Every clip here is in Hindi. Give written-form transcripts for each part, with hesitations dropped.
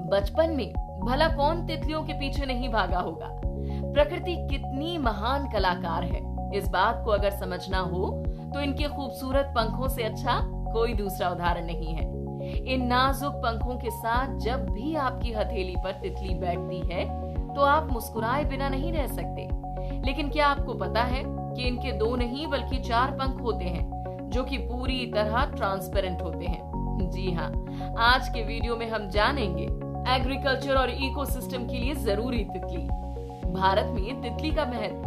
बचपन में भला कौन तितलियों के पीछे नहीं भागा होगा। प्रकृति कितनी महान कलाकार है, इस बात को अगर समझना हो तो इनके खूबसूरत पंखों से अच्छा कोई दूसरा उदाहरण नहीं है। इन नाजुक पंखों के साथ जब भी आपकी हथेली पर तितली बैठती है तो आप मुस्कुराए बिना नहीं रह सकते। लेकिन क्या आपको पता है कि इनके 2 नहीं बल्कि 4 पंख होते हैं जो कि पूरी तरह ट्रांसपेरेंट होते हैं। जी हाँ, आज के वीडियो में हम जानेंगे एग्रीकल्चर और इकोसिस्टम के लिए जरूरी तितली, भारत में तितली का महत्व।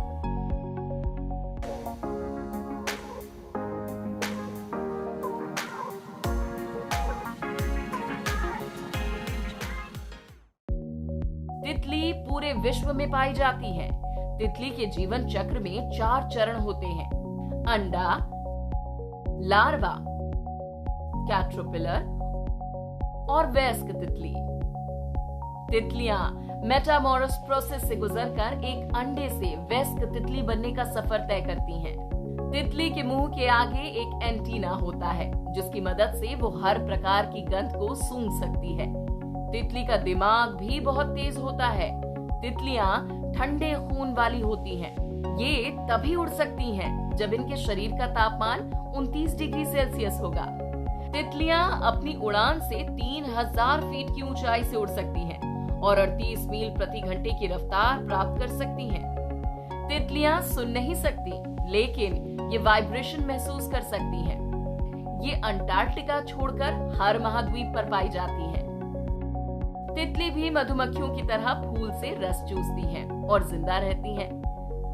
तितली पूरे विश्व में पाई जाती है। तितली के जीवन चक्र में 4 चरण होते हैं: अंडा, लार्वा, कैटरपिलर और वयस्क तितली। तितलियां मेटामॉर्फोसिस प्रोसेस से गुजरकर एक अंडे से वयस्क तितली बनने का सफर तय करती हैं। तितली के मुंह के आगे एक एंटीना होता है जिसकी मदद से वो हर प्रकार की गंध को सूंघ सकती है। तितली का दिमाग भी बहुत तेज होता है। तितलियां ठंडे खून वाली होती हैं। ये तभी उड़ सकती हैं जब इनके शरीर का तापमान 29 डिग्री सेल्सियस होगा। तितलियां अपनी उड़ान से 3000 फीट की ऊंचाई से उड़ सकती हैं और 38 मील प्रति घंटे की रफ्तार प्राप्त कर सकती हैं। तितलियां सुन नहीं सकती, लेकिन ये वाइब्रेशन महसूस कर सकती हैं। ये अंटार्कटिका छोड़कर हर महाद्वीप पर पाई जाती हैं। तितली भी मधुमक्खियों की तरह फूल से रस चूसती हैं और जिंदा रहती हैं।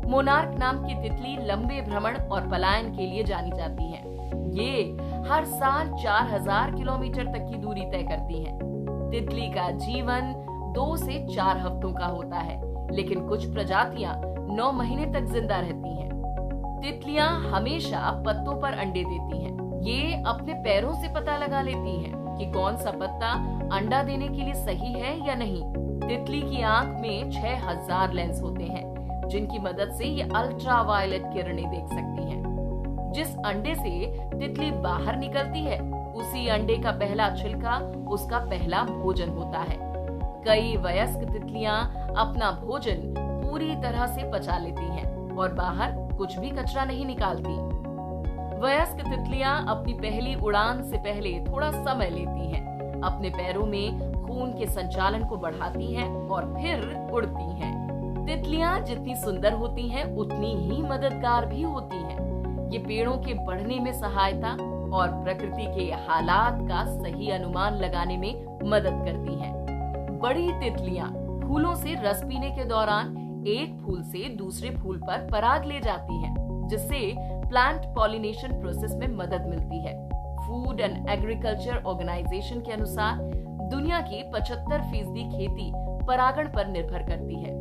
मोनार्क नाम की तितली लंबे भ्रमण और पलायन के लिए जानी जाती हैं। ये हर साल 4000 किलोमीटर तक की दूरी तय करती हैं। तितली का जीवन 2 से 4 हफ्तों का होता है, लेकिन कुछ प्रजातियां 9 महीने तक जिंदा रहती हैं। तितलियां हमेशा पत्तों पर अंडे देती हैं। ये अपने पैरों से पता लगा लेती हैं कि कौन सा पत्ता अंडा देने के लिए सही है या नहीं। तितली की आंख में 6000 लेंस होते हैं जिनकी मदद से ये अल्ट्रावायलेट किरणें देख सकती हैं। जिस अंडे से तितली बाहर निकलती है, उसी अंडे का पहला छिलका उसका पहला भोजन होता है। कई वयस्क तितलियां अपना भोजन पूरी तरह से पचा लेती हैं और बाहर कुछ भी कचरा नहीं निकालती। वयस्क तितलियां अपनी पहली उड़ान से पहले थोड़ा समय लेती हैं, अपने पैरों में खून के संचालन को बढ़ाती हैं और फिर उड़ती हैं। तितलियां जितनी सुंदर होती हैं, उतनी ही मददगार भी होती हैं। ये पेड़ों के बढ़ने में सहायता और प्रकृति के हालात का सही अनुमान लगाने में मदद करती हैं। बड़ी तितलियां फूलों से रस पीने के दौरान एक फूल से दूसरे फूल पर पराग ले जाती हैं, जिससे प्लांट पॉलिनेशन प्रोसेस में मदद मिलती है। फूड एंड एग्रीकल्चर ऑर्गेनाइजेशन के अनुसार दुनिया की 75% खेती परागण पर निर्भर करती है।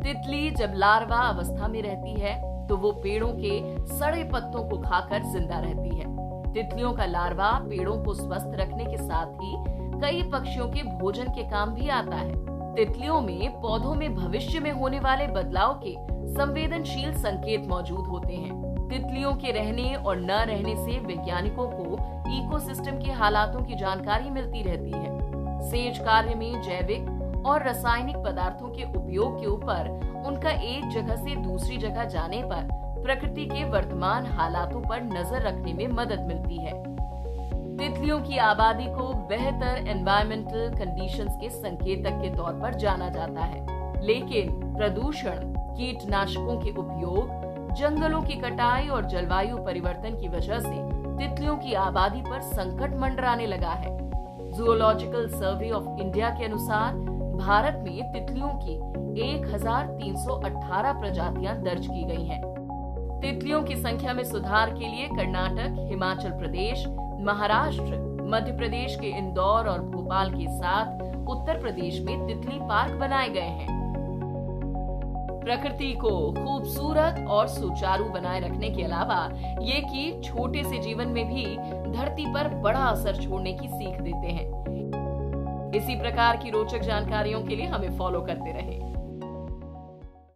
तितली जब लार्वा अवस्था में रहती है तो वो पेड़ों के सड़े पत्तों को खाकर जिंदा रहती है। तितलियों का लार्वा पेड़ों को स्वस्थ रखने के साथ ही कई पक्षियों के भोजन के काम भी आता है। तितलियों में पौधों में भविष्य में होने वाले बदलाव के संवेदनशील संकेत मौजूद होते हैं। तितलियों के रहने और न रहने से वैज्ञानिकों को इकोसिस्टम के हालातों की जानकारी मिलती रहती है। सेज कार्य में जैविक और रासायनिक पदार्थों के उपयोग के ऊपर उनका एक जगह से दूसरी जगह जाने पर प्रकृति के वर्तमान हालातों पर नजर रखने में मदद मिलती है। तितलियों की आबादी को बेहतर एनवायरमेंटल कंडीशंस के संकेतक के तौर पर जाना जाता है, लेकिन प्रदूषण, कीटनाशकों के उपयोग, जंगलों की कटाई और जलवायु परिवर्तन की वजह से तितलियों की आबादी पर संकट मंडराने लगा है। जूलॉजिकल सर्वे ऑफ इंडिया के अनुसार भारत में तितलियों की 1318 प्रजातियां दर्ज की गई हैं। तितलियों की संख्या में सुधार के लिए कर्नाटक, हिमाचल प्रदेश, महाराष्ट्र, मध्य प्रदेश के इंदौर और भोपाल के साथ उत्तर प्रदेश में तितली पार्क बनाए गए हैं। प्रकृति को खूबसूरत और सुचारू बनाए रखने के अलावा ये कि छोटे से जीवन में भी धरती पर बड़ा असर छोड़ने की सीख देते हैं। इसी प्रकार की रोचक जानकारियों के लिए हमें फॉलो करते रहें।